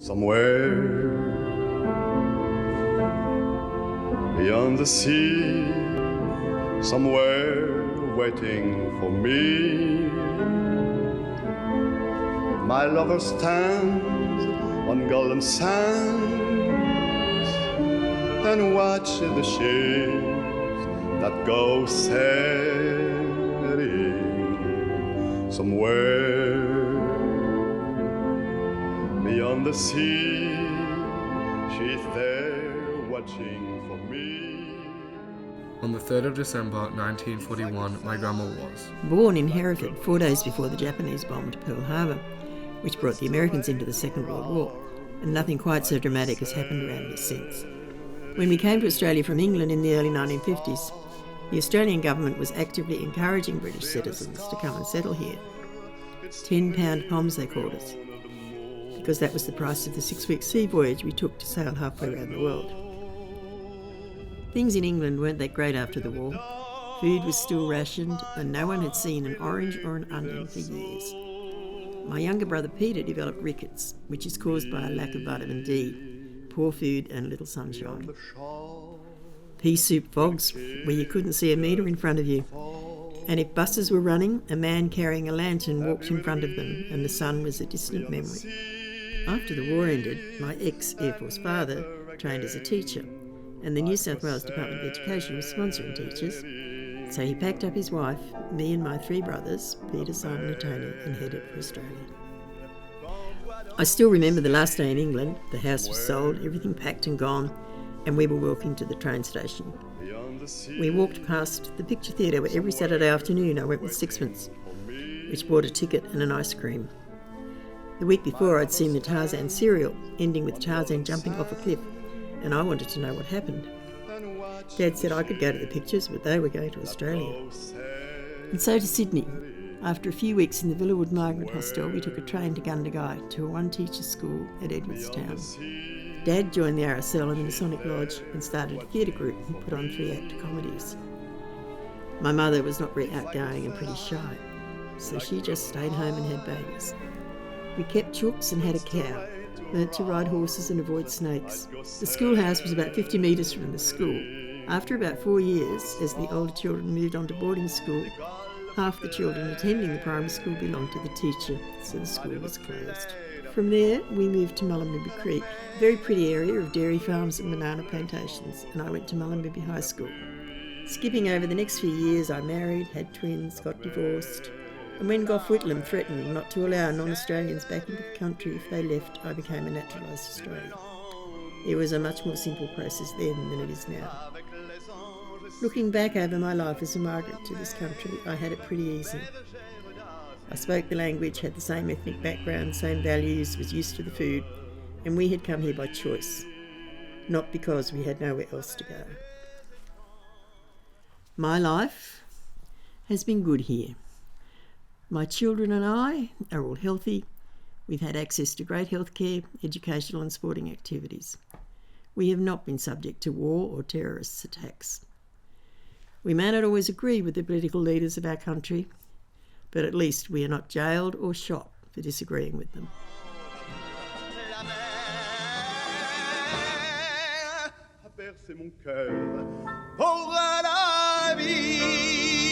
Somewhere beyond the sea, somewhere waiting for me, my lover stands on golden sands and watches the ships that go sailing. Somewhere beyond the sea, she's there watching for me. On the 3rd of December 1941, my grandma was born in Hereford 4 days before the Japanese bombed Pearl Harbor, which brought the Americans into the Second World War, and nothing quite so dramatic has happened around here since. When we came to Australia from England in the early 1950s, the Australian government was actively encouraging British citizens to come and settle here. 10-pound poms they called us, because that was the price of the 6-week sea voyage we took to sail halfway around the world. Things in England weren't that great after the war. Food was still rationed and no one had seen an orange or an onion for years. My younger brother Peter developed rickets, which is caused by a lack of vitamin D, poor food and little sunshine. Pea soup fogs, where you couldn't see a metre in front of you. And if buses were running, a man carrying a lantern walked in front of them and the sun was a distant memory. After the war ended, my ex-Air Force father trained as a teacher, and the New South Wales Department of Education was sponsoring teachers, so he packed up his wife, me and my 3 brothers, Peter, Simon and Tony, and headed for Australia. I still remember the last day in England. The house was sold, everything packed and gone, and we were walking to the train station. We walked past the picture theatre where every Saturday afternoon I went with sixpence, which bought a ticket and an ice cream. The week before I'd seen the Tarzan serial, ending with Tarzan jumping off a cliff, and I wanted to know what happened. Dad said I could go to the pictures, but they were going to Australia. And so to Sydney. After a few weeks in the Villawood Migrant Hostel, we took a train to Gundagai to a one-teacher school at Edwardstown. Dad joined the RSL in the Masonic Lodge and started a theatre group and put on 3-act comedies. My mother was not very outgoing and pretty shy, so she just stayed home and had babies. We kept chooks and had a cow, learnt to ride horses and avoid snakes. The schoolhouse was about 50 metres from the school. After about 4 years, as the older children moved on to boarding school, half the children attending the primary school belonged to the teacher, so the school was closed. From there, we moved to Mullumbimby Creek, a very pretty area of dairy farms and banana plantations, and I went to Mullumbimby High School. Skipping over the next few years, I married, had twins, got divorced, and when Gough Whitlam threatened not to allow non-Australians back into the country if they left, I became a naturalised Australian. It was a much more simple process then than it is now. Looking back over my life as a migrant to this country, I had it pretty easy. I spoke the language, had the same ethnic background, same values, was used to the food, and we had come here by choice, not because we had nowhere else to go. My life has been good here. My children and I are all healthy. We've had access to great healthcare, educational and sporting activities. We have not been subject to war or terrorist attacks. We may not always agree with the political leaders of our country, but at least we are not jailed or shot for disagreeing with them. Mon cœur, pour la vie.